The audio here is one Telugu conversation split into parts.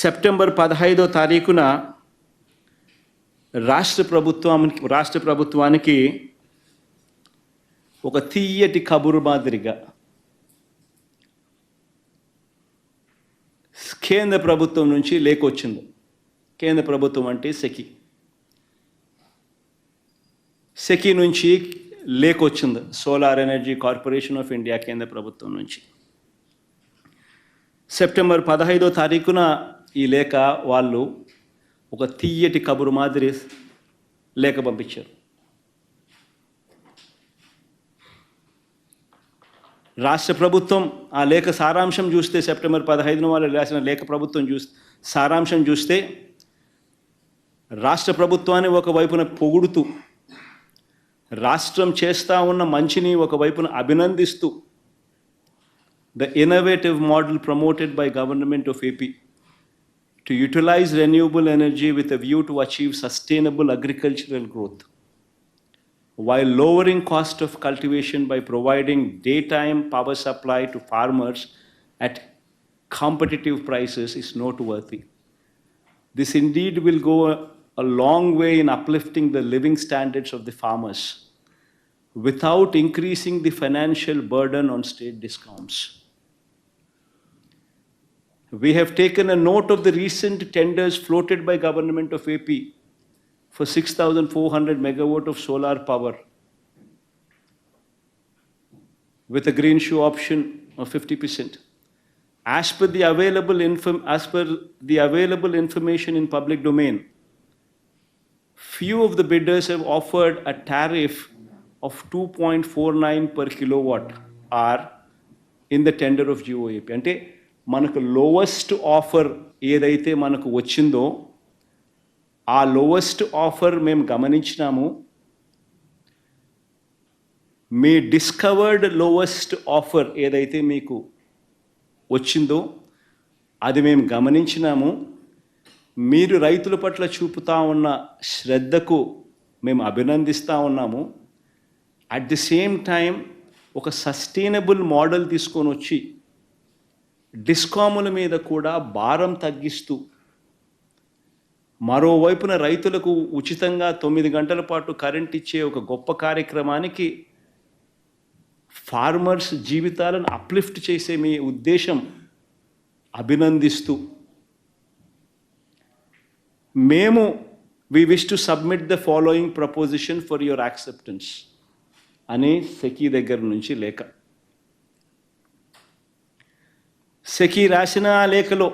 సెప్టెంబర్ 15వ తారీఖున రాష్ట్ర ప్రభుత్వానికి ఒక తీయటి కబురు మాదిరిగా కేంద్ర ప్రభుత్వం నుంచి లేఖ వచ్చింది. కేంద్ర ప్రభుత్వం అంటే సెకి నుంచి లేఖ వచ్చింది. Solar energy corporation of India కేంద్ర ప్రభుత్వం నుంచి సెప్టెంబర్ 15వ తారీఖున ఈ లేఖ వాళ్ళు ఒక తీయటి కబురు మాదిరి లేఖ పంపించారు. రాష్ట్ర ప్రభుత్వం ఆ లేఖ సారాంశం చూస్తే, సెప్టెంబర్ 15న వాళ్ళు రాసిన లేఖ ప్రభుత్వం సారాంశం చూస్తే, రాష్ట్ర ప్రభుత్వాన్ని ఒకవైపున పొగుడుతూ, రాష్ట్రం చేస్తూ ఉన్న మంచిని ఒకవైపున అభినందిస్తూ, the innovative model promoted by government of AP to utilize renewable energy with a view to achieve sustainable agricultural growth while lowering cost of cultivation by providing daytime power supply to farmers at competitive prices is noteworthy. This indeed will go a long way in uplifting the living standards of the farmers without increasing the financial burden on state discounts. We have taken a note of the recent tenders floated by government of AP for 6,400 megawatt of solar power with a green shoe option of 50%. As per the available information in public domain, few of the bidders have offered a tariff of 2.49 per kilowatt hour in the tender of GOAP. అంటే మనకు లోవెస్ట్ ఆఫర్ ఏదైతే మనకు వచ్చిందో ఆ లోవెస్ట్ ఆఫర్ మేము గమనించినాము. మీ డిస్కవర్డ్ లోవెస్ట్ ఆఫర్ ఏదైతే మీకు వచ్చిందో అది మేము గమనించినాము. మీరు రైతుల పట్ల చూపుతా ఉన్న శ్రద్ధకు మేము అభినందిస్తూ ఉన్నాము. అట్ ది సేమ్ టైం ఒక సస్టైనబుల్ మోడల్ తీసుకొని వచ్చి డిస్కాముల మీద కూడా భారం తగ్గిస్తూ, మరోవైపున రైతులకు ఉచితంగా 9 గంటల పాటు కరెంట్ ఇచ్చే ఒక గొప్ప కార్యక్రమానికి ఫార్మర్స్ జీవితాలను అప్లిఫ్ట్ చేసే మీ ఉద్దేశం అభినందిస్తూ, మేము we wish to submit the following proposition for your acceptance అని సెకీ దగ్గర నుంచి లేఖ. సెకీ రాసిన లేఖలో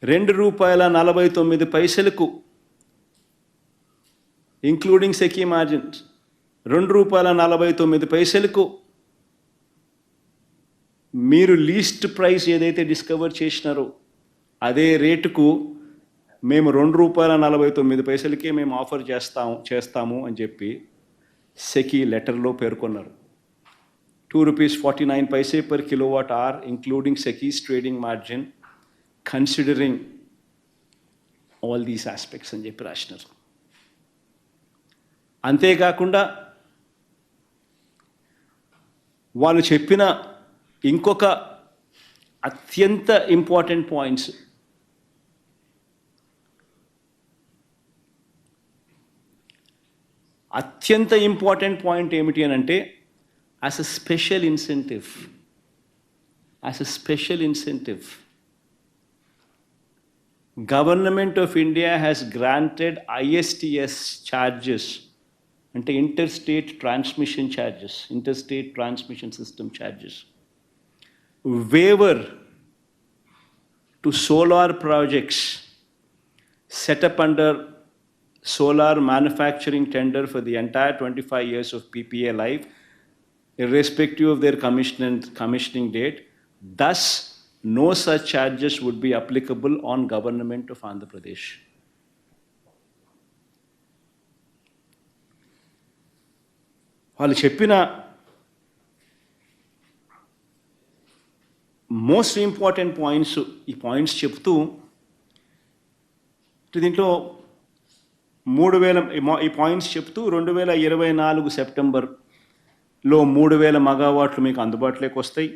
₹2.49 ఇంక్లూడింగ్ సెకీ మార్జిన్స్ ₹2.49 మీరు లీస్ట్ ప్రైస్ ఏదైతే డిస్కవర్ చేసినారో అదే రేటుకు మేము ₹2.49 మేము ఆఫర్ చేస్తాము అని చెప్పి సెకీ లెటర్లో పేర్కొన్నారు. ₹2.49 per kilowatt hour including SECI's trading margin considering all these aspects అని చెప్పి రాసినారు. అంతేకాకుండా వాళ్ళు చెప్పిన ఇంకొక అత్యంత ఇంపార్టెంట్ పాయింట్స్, ఏమిటి అని అంటే, as a special incentive, Government of India has granted ISTS charges, అంటే interstate transmission system charges, waiver to solar projects set up under solar manufacturing tender for the entire 25 years of PPA life, irrespective of their commissioning date. Thus, no such charges would be applicable on Government of Andhra Pradesh. వాళ్ళు చెప్పిన మోస్ట్ ఇంపార్టెంట్ పాయింట్స్, ఈ పాయింట్స్ చెప్తూ దీంట్లో 2024 సెప్టెంబర్లో 3000 మెగావాట్లు మీకు అందుబాటులోకి వస్తాయి.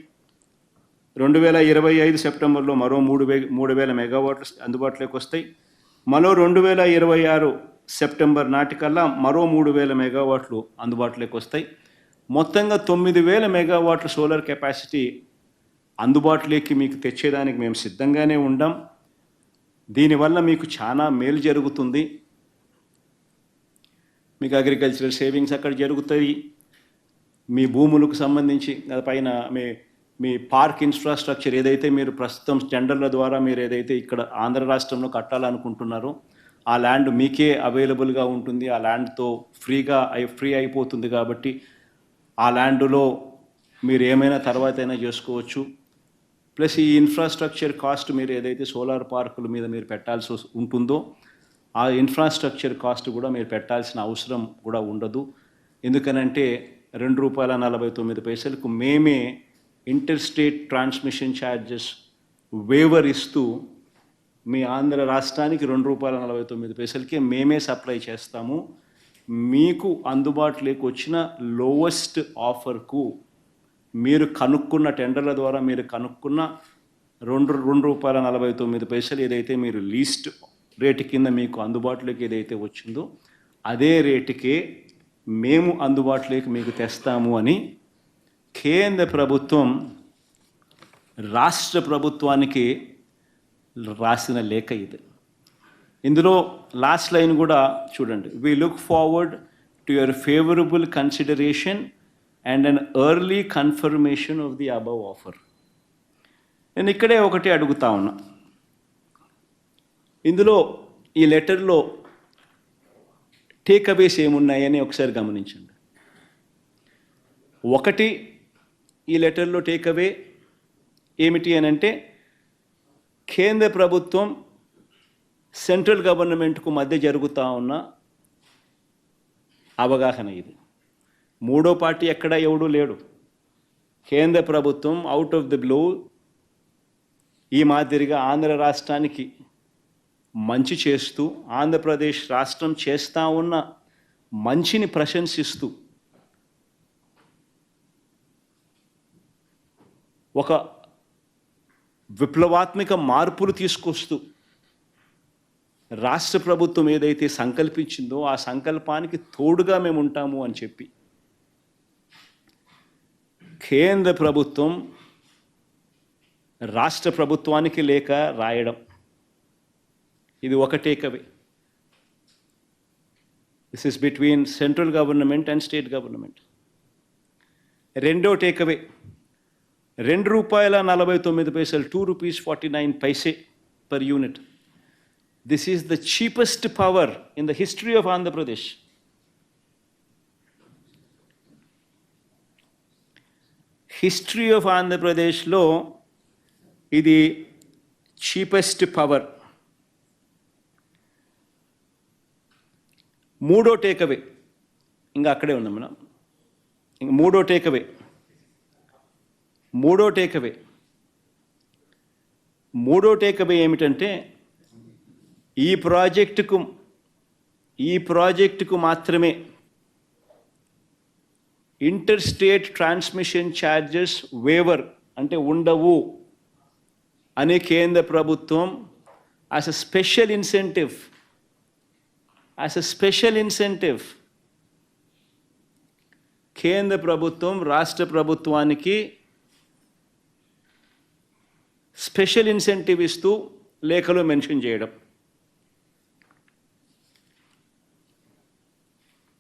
2025 సెప్టెంబర్లో మరో 3,000 మెగావాట్లు అందుబాటులోకి వస్తాయి. మరో 2026 సెప్టెంబర్ నాటికల్లా మరో 3,000 మెగావాట్లు అందుబాటులోకి వస్తాయి. మొత్తంగా 9,000 మెగావాట్ల సోలార్ కెపాసిటీ అందుబాటులోకి మీకు తెచ్చేదానికి మేము సిద్ధంగానే ఉండాం. దీనివల్ల మీకు చాలా మేలు జరుగుతుంది. మీకు అగ్రికల్చరల్ సేవింగ్స్ అక్కడ జరుగుతాయి. మీ భూములకు సంబంధించి పైన మీ పార్క్ ఇన్ఫ్రాస్ట్రక్చర్ ఏదైతే మీరు ప్రస్తుతం టెండర్ల ద్వారా మీరు ఏదైతే ఇక్కడ ఆంధ్ర రాష్ట్రంలో కట్టాలనుకుంటున్నారో ఆ ల్యాండ్ మీకే అవైలబుల్గా ఉంటుంది. ఆ ల్యాండ్తో ఫ్రీ అయిపోతుంది. కాబట్టి ఆ ల్యాండ్లో మీరు ఏమైనా తర్వాత అయినా చేసుకోవచ్చు. ప్లస్ ఈ ఇన్ఫ్రాస్ట్రక్చర్ కాస్ట్ మీరు ఏదైతే సోలార్ పార్కుల మీద మీరు పెట్టాల్సి ఉంటుందో ఆ ఇన్ఫ్రాస్ట్రక్చర్ కాస్ట్ కూడా మీరు పెట్టాల్సిన అవసరం కూడా ఉండదు. ఎందుకనంటే ₹2.49 మేమే inter state transmission charges waiver ఇస్తూ మీ ఆంధ్ర రాష్ట్రానికి ₹2.49 మేమే సప్లై చేస్తాము. మీకు అందుబాటులోకి వచ్చిన లోవెస్ట్ ఆఫర్కు మీరు కనుక్కున్న టెండర్ల ద్వారా మీరు కనుక్కున్న ₹2.49 ఏదైతే మీరు లీస్ట్ రేటు కింద మీకు అందుబాటులోకి ఏదైతే వచ్చిందో అదే రేటుకే మేము అందుబాటులోకి మీకు తెస్తాము అని కేంద్ర ప్రభుత్వం రాష్ట్ర ప్రభుత్వానికి రాసిన లేఖ ఇది. ఇందులో లాస్ట్ లైన్ కూడా చూడండి. We look forward to your favourable consideration and an early confirmation of the above offer. నేను ఇక్కడే ఒకటి అడుగుతా ఉన్నా. ఇందులో ఈ లెటర్లో టేక్అవేస్ ఏమున్నాయని ఒకసారి గమనించండి. ఒకటి, ఈ లెటర్లో టేక్అవే ఏమిటి అని అంటే కేంద్ర ప్రభుత్వం సెంట్రల్ గవర్నమెంట్కు మధ్య జరుగుతూ ఉన్న అవగాహన ఇది. మూడో పార్టీ ఎక్కడ ఎవడూ లేడు. కేంద్ర ప్రభుత్వం అవుట్ ఆఫ్ ది బ్లూ ఈ మాదిరిగా ఆంధ్ర రాష్ట్రానికి మంచి చేస్తూ ఆంధ్రప్రదేశ్ రాష్ట్రం చేస్తూ ఉన్న మంచిని ప్రశంసిస్తూ ఒక విప్లవాత్మక మార్పులు తీసుకొస్తూ రాష్ట్ర ప్రభుత్వం ఏదైతే సంకల్పించిందో ఆ సంకల్పానికి తోడుగా మేము ఉంటాము అని చెప్పి కేంద్ర ప్రభుత్వం రాష్ట్ర ప్రభుత్వానికి లేఖ రాయడం, ఇది ఒక takeaway. This is between central government and state government. రెండో takeaway ₹2.49 ₹2.49 per unit. This is the cheapest power in the history of Andhra Pradesh. History of Andhra Pradesh lo ఇది చీపెస్ట్ పవర్. మూడో టేక్అవే ఇంకా అక్కడే ఉన్నాం మనం. ఇంక మూడో టేక్అవే ఏమిటంటే ఈ ప్రాజెక్టుకు మాత్రమే inter state transmission charges waiver అంటే ఉండవు అని కేంద్ర ప్రభుత్వం యాజ్ అ స్పెషల్ ఇన్సెంటివ్ కేంద్ర ప్రభుత్వం రాష్ట్ర ప్రభుత్వానికి స్పెషల్ ఇన్సెంటివ్ ఇస్తూ లేఖలో మెన్షన్ చేయడం.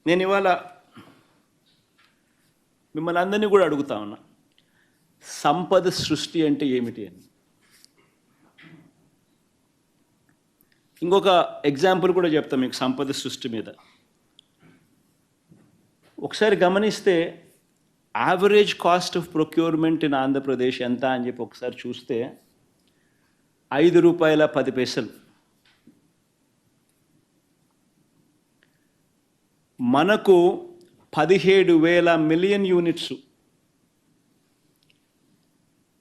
నేను ఇవాళ మిమ్మల్ని అందరినీ కూడా అడుగుతా ఉన్నా, సంపద సృష్టి అంటే ఏమిటి అని. ఇంకొక ఎగ్జాంపుల్ కూడా చెప్తాం మీకు సంపద సృష్టి మీద. ఒకసారి గమనిస్తే average cost of procurement in Andhra Pradesh ఎంత అని చెప్పి ఒకసారి చూస్తే ₹5.10. మనకు 17,000 మిలియన్ యూనిట్స్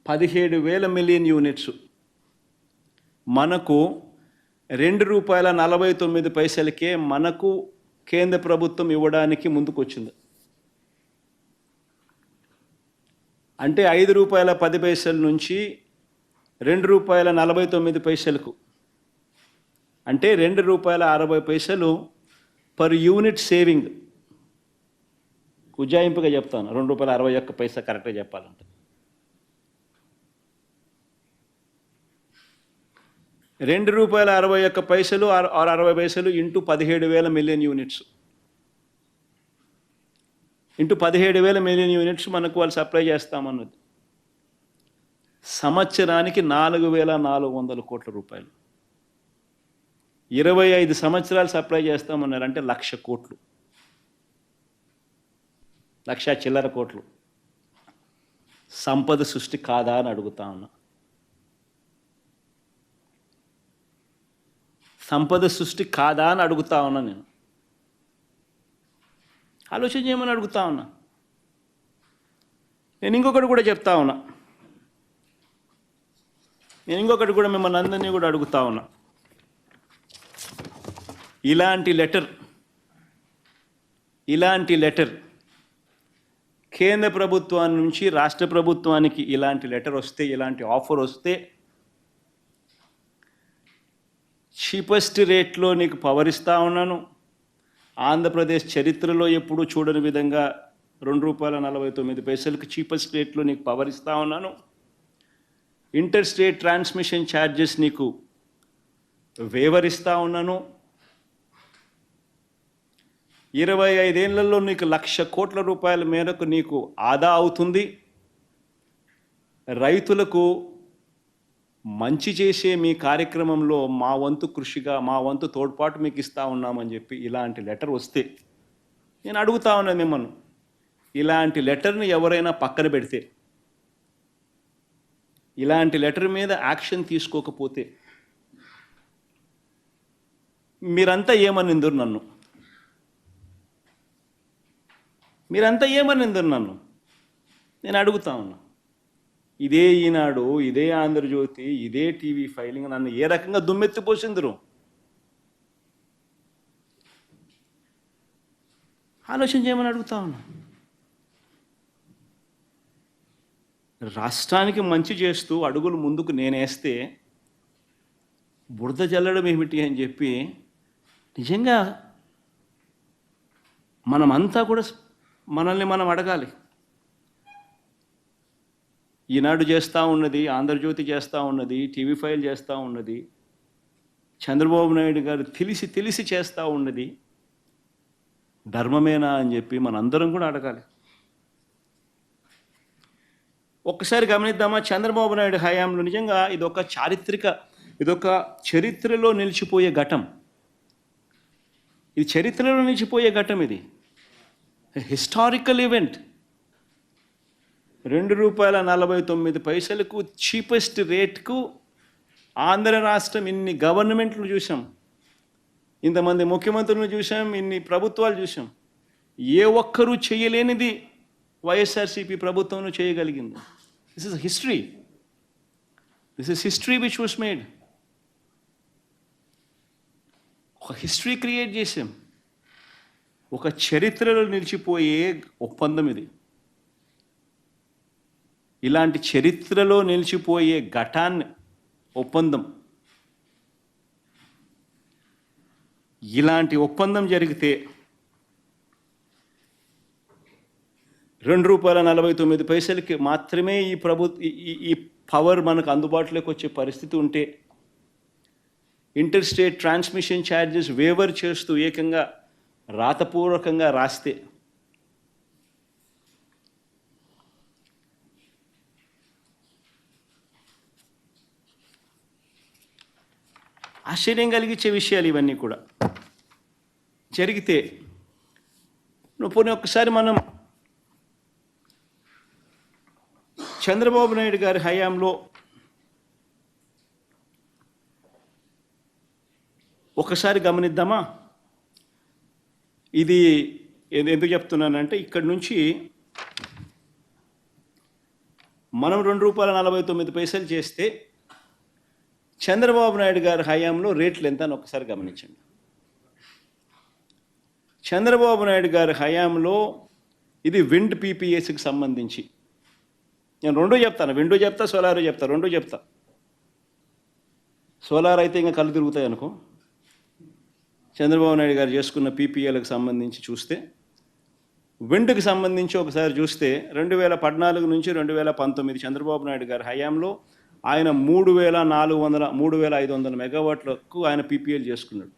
17,000 మిలియన్ యూనిట్స్ మనకు ₹2.49 మనకు కేంద్ర ప్రభుత్వం ఇవ్వడానికి ముందుకు వచ్చింది. అంటే ₹5.10 నుంచి ₹2.49 అంటే ₹2.60 పర్ యూనిట్ సేవింగ్. ఉజ్జాయింపుగా చెప్తాను, ₹2.61 కరెక్ట్గా చెప్పాలంటే. ₹2.61 or 60 into 17,000 million units, into 17,000 million units మనకు వాళ్ళు సప్లై చేస్తామన్నది. సంవత్సరానికి ₹4,400 కోట్ల. 25 సంవత్సరాలు సప్లై చేస్తామన్నారు అంటే 1,00,000 కోట్లు, 1,00,000 చిల్లర కోట్లు. సంపద సృష్టి కాదా అని అడుగుతా ఉన్నా. సంపద సృష్టి కాదా అని అడుగుతా ఉన్నా. నేను ఆలోచన చేయమని అడుగుతా ఉన్నా. నేను ఇంకొకటి కూడా చెప్తా ఉన్నా. నేను ఇంకొకటి కూడా మిమ్మల్ని అందరినీ కూడా అడుగుతా ఉన్నా. ఇలాంటి లెటర్ కేంద్ర ప్రభుత్వాన్ని నుంచి రాష్ట్ర ప్రభుత్వానికి ఇలాంటి లెటర్ వస్తే, ఇలాంటి ఆఫర్ వస్తే, చీపెస్ట్ రేట్లో నీకు పవర్ ఇస్తా ఉన్నాను, ఆంధ్రప్రదేశ్ చరిత్రలో ఎప్పుడూ చూడని విధంగా ₹2.49 చీపెస్ట్ రేట్లో నీకు పవర్ ఇస్తా ఉన్నాను, ఇంటర్ స్టేట్ ట్రాన్స్మిషన్ ఛార్జెస్ నీకు వేవర్ ఇస్తా ఉన్నాను, 25 ఏళ్లలో నీకు ₹1,00,000 కోట్ల మేరకు నీకు ఆదా అవుతుంది, రైతులకు మంచి చేసే మీ కార్యక్రమంలో మా వంతు కృషిగా, మా వంతు తోడ్పాటు మీకు ఇస్తా ఉన్నామని చెప్పి ఇలాంటి లెటర్ వస్తే, నేను అడుగుతా ఉన్నాను మిమ్మల్ని, ఇలాంటి లెటర్ని ఎవరైనా పక్కన పెడితే, ఇలాంటి లెటర్ మీద యాక్షన్ తీసుకోకపోతే మీరంతా ఏమనిందరు నన్ను? మీరంతా ఏమనిందరు నన్ను? నేను అడుగుతా ఉన్నా. ఇదే ఈనాడు, ఇదే ఆంధ్రజ్యోతి, ఇదే టీవీ ఫైలింగ్ నన్ను ఏ రకంగా దుమ్మెత్తిపోసిందరు? ఆలోచన చేయమని అడుగుతా ఉన్నా. రాష్ట్రానికి మంచి చేస్తూ అడుగులు ముందుకు నేనేస్తే బురద జల్లడం ఏమిటి అని చెప్పి నిజంగా మనమంతా కూడా మనల్ని మనం అడగాలి. ఈనాడు చేస్తూ ఉన్నది, ఆంధ్రజ్యోతి చేస్తూ ఉన్నది, టీవీ ఫైల్ చేస్తూ ఉన్నది, చంద్రబాబు నాయుడు గారు తెలిసి చేస్తూ ఉన్నది ధర్మమేనా అని చెప్పి మనందరం కూడా అడగాలి. ఒక్కసారి గమనిద్దామా, చంద్రబాబు నాయుడు హయాంలో నిజంగా ఇదొక చరిత్రలో నిలిచిపోయే ఘటం. ఇది చరిత్రలో నిలిచిపోయే ఘటం. ఇది హిస్టారికల్ ఈవెంట్. ₹2.49 చీపెస్ట్ రేట్కు ఆంధ్ర రాష్ట్రం ఇన్ని గవర్నమెంట్లు చూసాం, ఇంతమంది ముఖ్యమంత్రులను చూసాం, ఇన్ని ప్రభుత్వాలు చూసాం. ఏ ఒక్కరూ చేయలేనిది వైఎస్ఆర్సీపీ ప్రభుత్వం చేయగలిగింది. This is history. This is history which was made. ఒక హిస్టరీ క్రియేట్ చేసాం. ఒక చరిత్రలో నిలిచిపోయే ఒప్పందం ఇది. ఇలాంటి చరిత్రలో నిలిచిపోయే ఒప్పందం, ఇలాంటి ఒప్పందం జరిగితే ₹2.49 మాత్రమే ఈ పవర్ మనకు అందుబాటులోకి వచ్చే పరిస్థితి ఉంటే, inter state transmission charges waiver చేస్తూ ఏకంగా రాతపూర్వకంగా రాస్తే, ఆశ్చర్యం కలిగించే విషయాలు ఇవన్నీ కూడా జరిగితే, పోనీ ఒక్కసారి మనం చంద్రబాబు నాయుడు గారి హయాంలో ఒకసారి గమనిద్దామా. ఇది ఎందుకు చెప్తున్నానంటే, ఇక్కడి నుంచి మనం ₹2.49 చేస్తే చంద్రబాబు నాయుడు గారి హయాంలో రేట్లు ఎంత అని ఒకసారి గమనించండి. చంద్రబాబు నాయుడు గారి హయాంలో ఇది విండ్ పీపీఎస్కి సంబంధించి నేను రెండూ చెప్తాను, విండో చెప్తా, సోలార్ చెప్తా, రెండూ చెప్తా. సోలార్ అయితే ఇంకా కళ్ళు తిరుగుతాయి అనుకో. చంద్రబాబు నాయుడు గారు చేసుకున్న పీపీఎల్కి సంబంధించి చూస్తే, విండ్కి సంబంధించి ఒకసారి చూస్తే 2014 నుంచి 2019 చంద్రబాబు నాయుడు గారి హయాంలో ఆయన 3,500 మెగావాట్లకు ఆయన పీపీఎల్ చేసుకున్నాడు.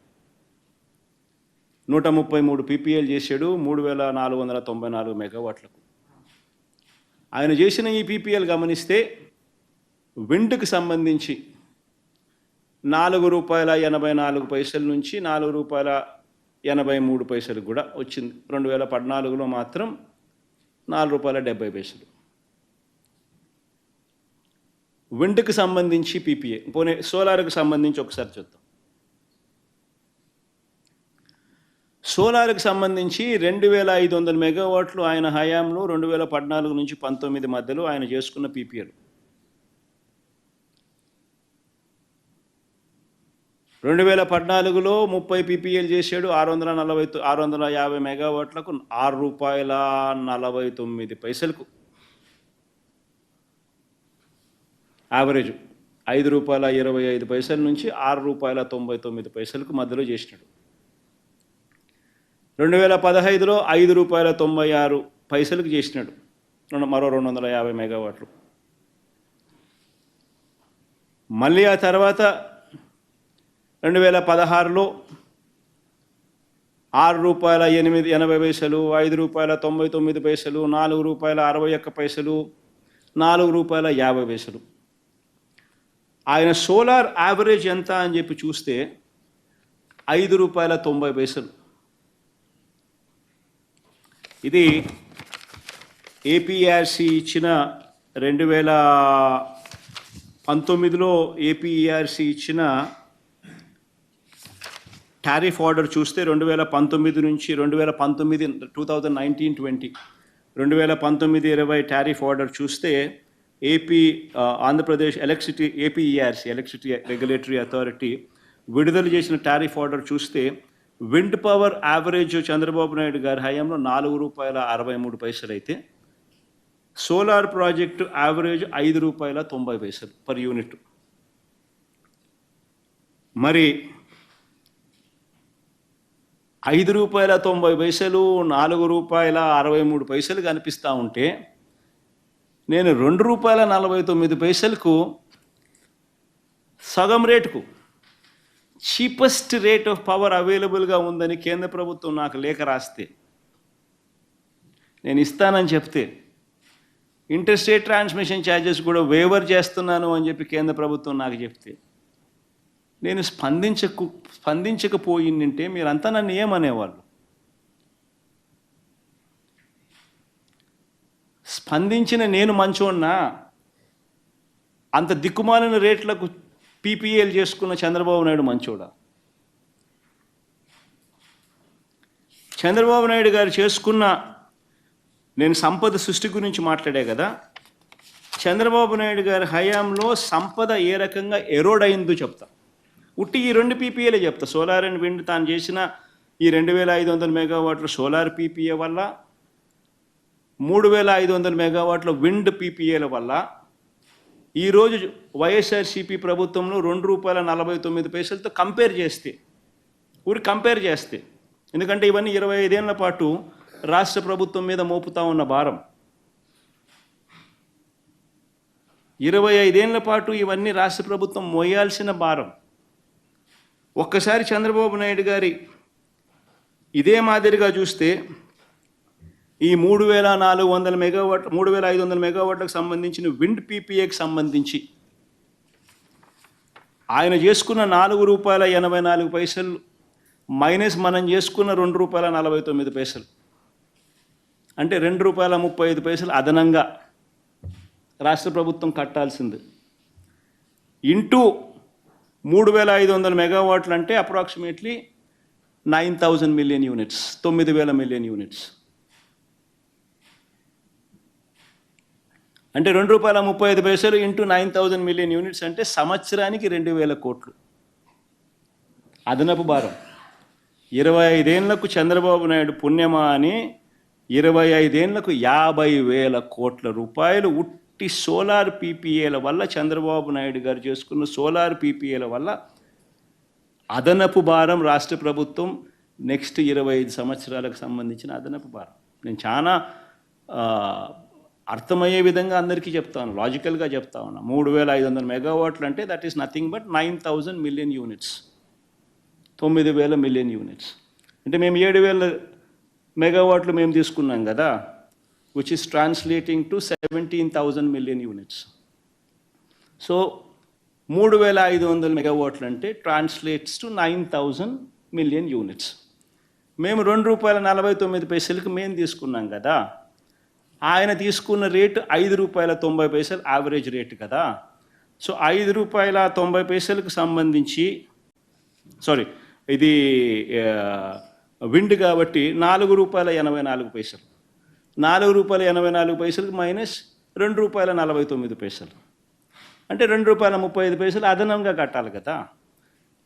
133 పీపీఎల్ చేశాడు 3,494 మెగావాట్లకు. ఆయన చేసిన ఈ పీపీఎల్ గమనిస్తే విండ్కి సంబంధించి ₹4.84 నుంచి ₹4.83 కూడా వచ్చింది. 2014లో మాత్రం ₹4.70. విండ్కి సంబంధించి పీపీఏ. పోనీ సోలార్కి సంబంధించి ఒకసారి చూద్దాం. సోలార్కి సంబంధించి 2,500 మెగావాట్లు ఆయన హయాంలో 2014 నుంచి 19 మధ్యలో ఆయన చేసుకున్న పీపీఎల్. 2014లో 30 పీపీఎల్ చేశాడు 650 మెగావాట్లకు ₹6.49 యావరేజ్. ₹5.25 నుంచి ₹6.99 మధ్యలో చేసినాడు. 2015లో ₹5.96 చేసినాడు, మరో 250 మెగావాట్లు. మళ్ళీ ఆ తర్వాత 2016లో ₹6.80, ₹5.99, ₹4.61, ₹4.50. ఆయన సోలార్ యావరేజ్ ఎంత అని చెప్పి చూస్తే ₹5.90. ఇది ఏపీఆర్సీ ఇచ్చిన 2019లో ఏపీఆర్సీ ఇచ్చిన టారిఫ్ ఆర్డర్ చూస్తే 2019 నుంచి 2019-20 2019-20 టారిఫ్ ఆర్డర్ చూస్తే Andhra Pradesh APERC electricity regulatory authority విడుదల చేసిన టారిఫ్ ఆర్డర్ చూస్తే wind power average Chandrababu Naidu గారి హయాంలో ₹4.63 అయితే solar project average ₹5.90 per unit. మరి ₹5.90, ₹4.63 కనిపిస్తూ ఉంటే నేను ₹2.49కు సగం రేటుకు చీపెస్ట్ రేట్ ఆఫ్ పవర్ అవైలబుల్గా ఉందని కేంద్ర ప్రభుత్వం నాకు లేఖ రాస్తే, నేను ఇస్తానని చెప్తే, ఇంటర్స్టేట్ ట్రాన్స్మిషన్ ఛార్జెస్ కూడా వేవర్ చేస్తున్నాను అని చెప్పి కేంద్ర ప్రభుత్వం నాకు చెప్తే, నేను స్పందించకపోయిందంటే మీరంతా నన్ను ఏమనేవాళ్ళు? స్పందించిన నేను మంచోన్నా? అంత దిక్కుమాలిన రేట్లకు పీపీఎల్ చేసుకున్న చంద్రబాబు నాయుడు మంచోడా? చంద్రబాబు నాయుడు గారు చేసుకున్న, నేను సంపద సృష్టి గురించి మాట్లాడే కదా, చంద్రబాబు నాయుడు గారి హయాంలో సంపద ఏ రకంగా ఎరోడ్ అయిందో చెప్తా. ఉట్టి ఈ 2 పీపీఏలే చెప్తా. సోలార్ అండ్ విండ్ తాను చేసిన ఈ 2,500 మెగావాట్ల సోలార్ పీపీఏ వల్ల, 3,500 మెగావాట్ల విండ్ పీపీఏల వల్ల ఈరోజు వైఎస్ఆర్సీపీ ప్రభుత్వంలో ₹2.49తో కంపేర్ చేస్తే, ఎందుకంటే ఇవన్నీ 25 ఏళ్ల పాటు రాష్ట్ర ప్రభుత్వం మీద మోపుతా ఉన్న భారం. 25 ఏళ్ల పాటు ఇవన్నీ రాష్ట్ర ప్రభుత్వం మోయాల్సిన భారం. ఒక్కసారి చంద్రబాబు నాయుడు గారి ఇదే మాదిరిగా చూస్తే ఈ 3,500 మెగావాట్లకు సంబంధించిన విండ్ పీపీఏకి సంబంధించి ఆయన చేసుకున్న ₹4.84 మైనస్ మనం చేసుకున్న ₹2.49, అంటే ₹2.35 అదనంగా రాష్ట్ర ప్రభుత్వం కట్టాల్సింది. ఇంటూ 3,500 మెగావాట్లు అంటే approximately 9,000 million units, 9,000 million units. అంటే ₹2.35 ఇంటూ 9,000 మిలియన్ యూనిట్స్ అంటే సంవత్సరానికి 2,000 కోట్లు అదనపు భారం. 25 ఏళ్లకు చంద్రబాబు నాయుడు పుణ్యమా అని 25 ఏళ్లకు 50,000 కోట్ల రూపాయలు ఉట్టి సోలార్ పీపీఏల వల్ల, చంద్రబాబు నాయుడు గారు చేసుకున్న సోలార్ పీపీఏల వల్ల అదనపు భారం రాష్ట్ర ప్రభుత్వం నెక్స్ట్ 25 సంవత్సరాలకు సంబంధించిన అదనపు భారం. నేను చాలా అర్థమయ్యే విధంగా అందరికీ చెప్తాను, లాజికల్గా చెప్తా ఉన్నా. 3500 మెగావాట్లు అంటే that is nothing but 9000 million units, 9000 million units. అంటే మేము 7000 మెగావాట్లు మేము తీసుకున్నాం కదా, which is translating to 17,000 million units. So 3500 మెగావాట్లు అంటే ట్రాన్స్లేట్స్ టు 9000 మిలియన్ యూనిట్స్. మేము ₹2.49 మేము తీసుకున్నాం కదా, ఆయన తీసుకున్న రేటు ₹5.90 యావరేజ్ రేటు కదా. సో ₹5.90 సంబంధించి, సారీ ఇది విండ్ కాబట్టి ₹4.84, ₹4.84 మైనస్ ₹2.49 అంటే ₹2.35 అదనంగా కట్టాలి కదా,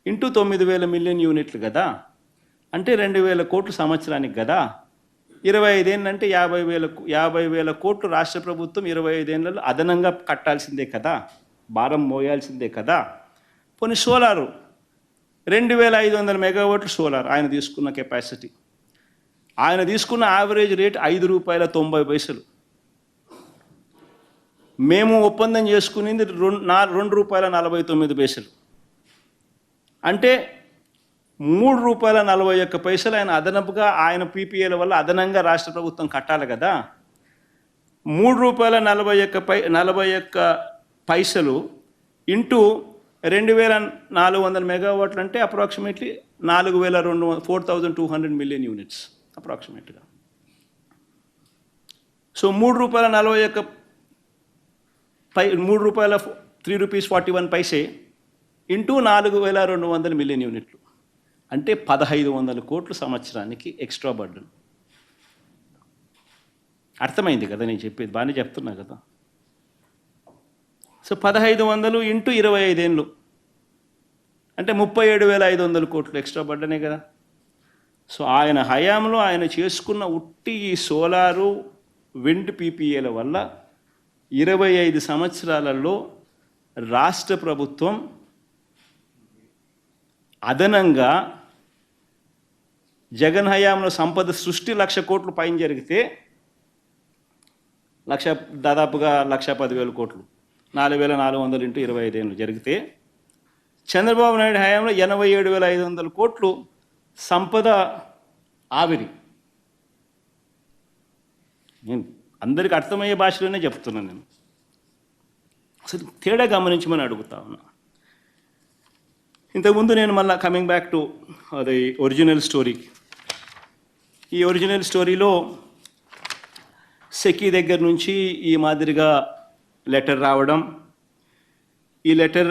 ఇంటూ 9000 మిలియన్ యూనిట్లు కదా, అంటే 2000 కోట్లు సంవత్సరానికి కదా. 25 ఏళ్ళు అంటే 50,000 కోట్లు రాష్ట్ర ప్రభుత్వం 25 ఏళ్ళలో అదనంగా కట్టాల్సిందే కదా, భారం మోయాల్సిందే కదా. పోనీ సోలారు 2500 మెగావాట్లు సోలార్ ఆయన తీసుకున్న కెపాసిటీ, ఆయన తీసుకున్న యావరేజ్ రేట్ ₹5.90. మేము ఒప్పందం చేసుకునేది ₹2.49. అంటే ₹3.41 ఆయన అదనపుగా ఆయన పీపీఏల వల్ల అదనంగా రాష్ట్ర ప్రభుత్వం కట్టాలి కదా. ₹3.41 ఇంటూ 2400 మెగావాట్లు అంటే అప్రాక్సిమేట్లీ 4,200 మిలియన్ యూనిట్స్ అప్రాక్సిమేట్గా. సో ₹3.41 ₹3.41 ఇంటూ 4,200 మిలియన్ యూనిట్లు అంటే 1,500 కోట్లు సంవత్సరానికి ఎక్స్ట్రా బర్డన్. అర్థమైంది కదా నేను చెప్పేది, బాగానే చెప్తున్నా కదా. సో 1,500 ఇంటూ 25 ఏళ్ళు అంటే 37,500 కోట్లు ఎక్స్ట్రా బర్డనే కదా. సో ఆయన హయాంలో ఆయన చేసుకున్న ఉట్టి ఈ సోలారు విండ్ పీపీఏల వల్ల 25 సంవత్సరాలలో రాష్ట్ర ప్రభుత్వం అదనంగా జగన్ హయాంలో సంపద సృష్టి 1,00,000 కోట్లు పైన జరిగితే దాదాపుగా 1,10,000 కోట్లు, 4,400 ఇంటూ 25 ఏళ్ళు జరిగితే, చంద్రబాబు నాయుడు హయాంలో 87,500 కోట్లు సంపద ఆవిరి. నేను అందరికీ అర్థమయ్యే భాషలోనే చెప్తున్నాను. నేను అసలు తేడా గమనించమని అడుగుతా ఉన్నా. ఇంతకుముందు నేను మళ్ళీ కమింగ్ బ్యాక్ టు అది ఒరిజినల్ స్టోరీ. ఈ ఒరిజినల్ స్టోరీలో సెకీ దగ్గర నుంచి ఈ మాదిరిగా లెటర్ రావడం, ఈ లెటర్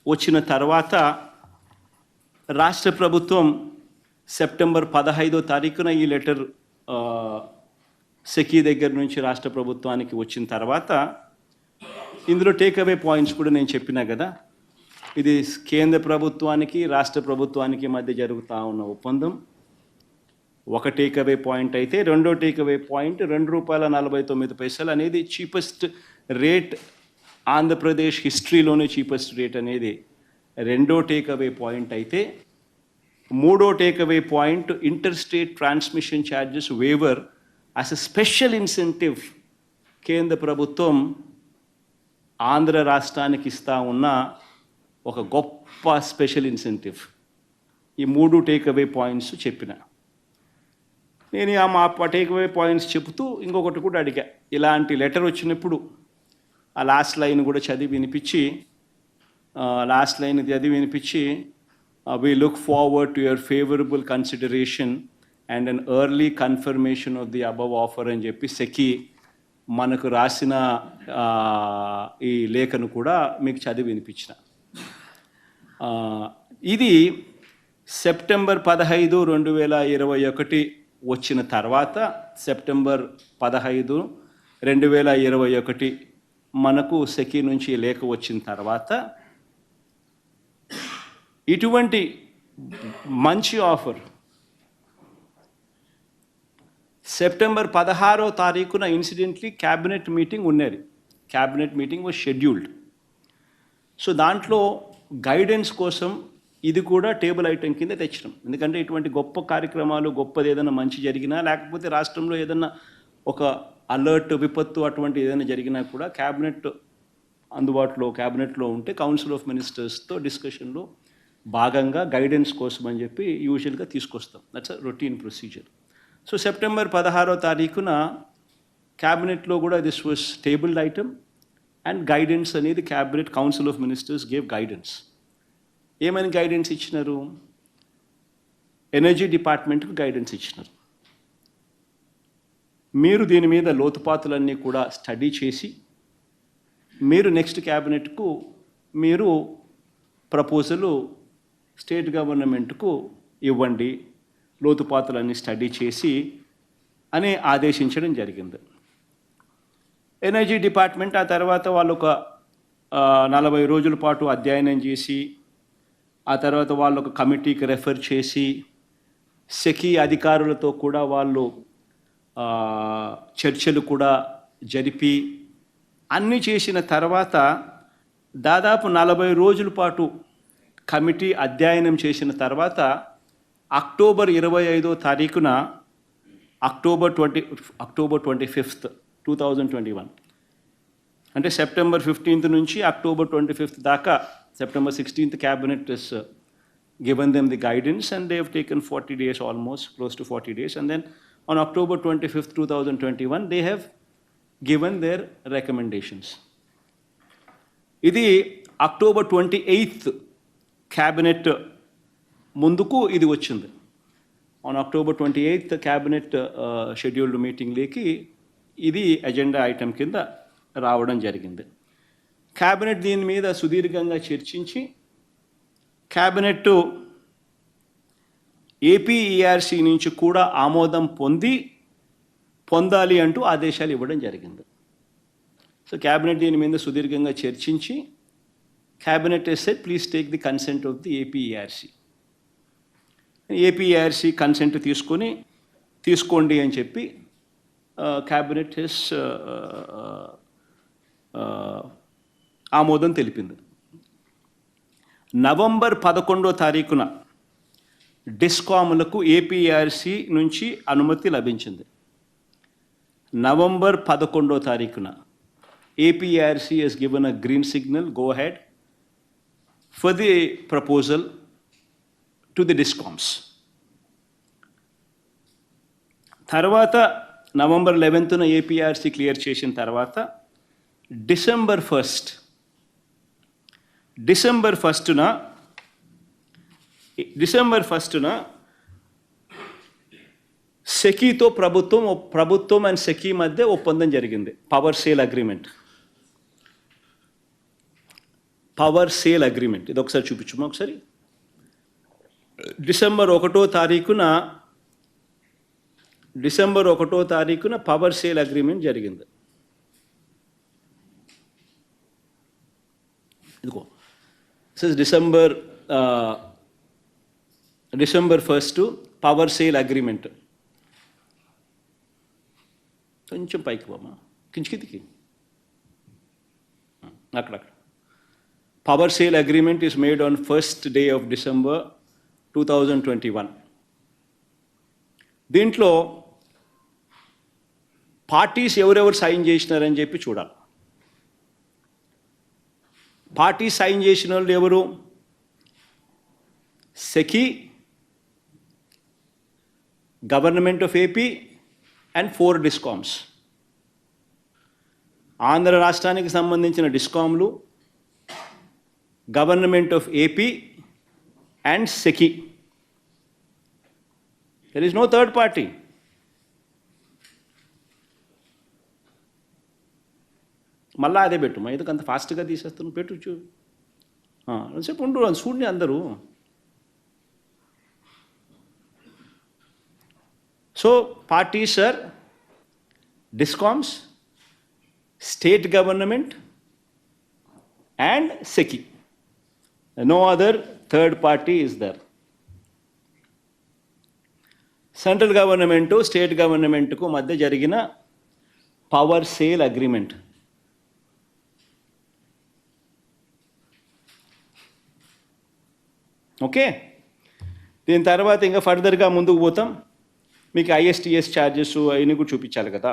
వచ్చిన తర్వాత రాష్ట్ర ప్రభుత్వం సెప్టెంబర్ 15 ఈ లెటర్ సెకీ దగ్గర నుంచి రాష్ట్ర ప్రభుత్వానికి వచ్చిన తర్వాత ఇందులో టేక్అవే పాయింట్స్ కూడా నేను చెప్పినా కదా. ఇది కేంద్ర ప్రభుత్వానికి రాష్ట్ర ప్రభుత్వానికి మధ్య జరుగుతూ ఉన్న ఒప్పందం ఒక టేక్అవే పాయింట్ అయితే, రెండో టేక్అవే పాయింట్ ₹2.49 అనేది చీపెస్ట్ రేట్, ఆంధ్రప్రదేశ్ హిస్టరీలోనే చీపెస్ట్ రేట్ అనేది రెండో టేక్అవే పాయింట్ అయితే, మూడో takeaway point inter state transmission charges waiver as a special incentive కేంద్ర ప్రభుత్వం ఆంధ్ర రాష్ట్రానికి ఇస్తూ ఉన్న ఒక గొప్ప స్పెషల్ ఇన్సెంటివ్. ఈ 3 టేక్అవే పాయింట్స్ చెప్పిన నేను ఆ టేక్అవే పాయింట్స్ చెబుతూ ఇంకొకటి కూడా అడిగా. ఇలాంటి లెటర్ వచ్చినప్పుడు ఆ లాస్ట్ లైన్ కూడా చదివి వినిపించి we look forward to your favorable consideration and an early confirmation of the above offer అని చెప్పి సెకీ మనకు రాసిన ఈ లేఖను కూడా మీకు చదివి వినిపించిన. ఇది సెప్టెంబర్ 15, 2021 వచ్చిన తర్వాత, సెప్టెంబర్ 15, 2021 మనకు సెకీ నుంచి లేఖ వచ్చిన తర్వాత ఇటువంటి మంచి offer September 16 incidentally cabinet meeting ఉన్నది. Cabinet meeting was scheduled. So దాంట్లో గైడెన్స్ కోసం ఇది కూడా టేబుల్ ఐటెం కింద తెచ్చినాం. ఎందుకంటే ఇటువంటి గొప్ప కార్యక్రమాలు, గొప్పది ఏదైనా మంచి జరిగినా, లేకపోతే రాష్ట్రంలో ఏదైనా ఒక అలర్ట్, విపత్తు అటువంటి ఏదైనా జరిగినా కూడా క్యాబినెట్లో ఉంటే కౌన్సిల్ ఆఫ్ మినిస్టర్స్తో డిస్కషన్లో భాగంగా గైడెన్స్ కోసం అని చెప్పి యూజువల్గా తీసుకొస్తాం. That's a routine procedure. So September 16వ తారీఖున క్యాబినెట్లో కూడా this was tabled item and guidance అనేది cabinet council of ministers gave guidance. ఏమని గైడెన్స్ ఇచ్చినారు? ఎనర్జీ డిపార్ట్మెంట్కి గైడెన్స్ ఇచ్చినారు. మీరు దీని మీద లోతుపాతులన్నీ కూడా స్టడీ చేసి మీరు నెక్స్ట్ క్యాబినెట్కు మీరు ప్రపోజలు స్టేట్ గవర్నమెంట్కు ఇవ్వండి, లోతుపాతులన్నీ స్టడీ చేసి అని ఆదేశించడం జరిగింది. ఎనర్జీ డిపార్ట్మెంట్ ఆ తర్వాత వాళ్ళు ఒక 40 రోజుల పాటు అధ్యయనం చేసి, ఆ తర్వాత వాళ్ళు ఒక కమిటీకి రెఫర్ చేసి, సెకీ అధికారులతో కూడా వాళ్ళు చర్చలు కూడా జరిపి అన్నీ చేసిన తర్వాత దాదాపు 40 రోజుల పాటు కమిటీ అధ్యయనం చేసిన తర్వాత అక్టోబర్ 25వ తారీఖున అక్టోబర్ 25th 2021 అంటే సెప్టెంబర్ 15th నుంచి అక్టోబర్ 25th దాకా, September 16th cabinet has given them the guidance and they have taken 40 days, almost close to 40 days, and then on October 25th 2021 they have given their recommendations. ఇది October 28th cabinet ముందుకు ఇది వచ్చింది. on October 28th cabinet scheduled meeting లేకి ఇది అజెండా ఐటమ్ కింద రావడం జరిగింది. క్యాబినెట్ దీని మీద సుదీర్ఘంగా చర్చించి క్యాబినెట్ ఏపీఈఆర్సీ నుంచి కూడా ఆమోదం పొందాలి అంటూ ఆదేశాలు ఇవ్వడం జరిగింది. సో క్యాబినెట్ దీని మీద సుదీర్ఘంగా చర్చించి cabinet has said please take the consent of the APERC. APERC consent తీసుకోండి అని చెప్పి క్యాబినెట్ has ఆమోదం తెలిపింది. నవంబర్ 11వ తారీఖున డిస్కామ్లకు ఏపీఆర్సీ నుంచి అనుమతి లభించింది. నవంబర్ 11వ తారీఖున APRC has given a green signal, go ahead for the proposal to the discoms. తర్వాత నవంబర్ 11న ఏపీఆర్సీ క్లియర్ చేసిన తర్వాత డిసెంబర్ 1న సెకీతో ప్రభుత్వం అండ్ సెకీ మధ్య ఒప్పందం జరిగింది. Power sale agreement. ఇది ఒకసారి చూపించమ్మా ఒకసారి. డిసెంబర్ 1వ తారీఖున పవర్ సేల్ అగ్రిమెంట్ జరిగింది. ఇదిగో December 1st power sale agreement. కొంచెం పైకి పోమా, కిందికి అక్కడ. Power sale agreement is made on 1st day of December 2021. దీంట్లో పార్టీస్ ఎవరెవరు సైన్ చేసినారని చెప్పి చూడాలి. పార్టీ సైన్ చేసిన వాళ్ళు ఎవరు? SECI, government of AP and 4 discoms. Andhra రాష్ట్రానికి సంబంధించిన డిస్కామ్లు, government of AP and SECI. There is no third party. మళ్ళా అదే పెట్టు, మా ఎందుకు అంత ఫాస్ట్గా తీసేస్తున్నాను, పెట్టు చెప్పు ఉండు చూడండి అందరూ. So parties are discoms, state government and SECI. No other third party is there. Central government state గవర్నమెంట్కు మధ్య జరిగిన పవర్ సేల్ అగ్రిమెంట్. ఓకే, దీని తర్వాత ఇంకా ఫర్దర్గా ముందుకు పోతాం. మీకు ఐఎస్టీఎస్ ఛార్జెస్ అవన్నీ కూడా చూపించాలి కదా,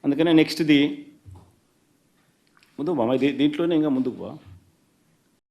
అందుకనే నెక్స్ట్ది ముందుకు బా దీంట్లోనే ఇంకా ముందుకు బా.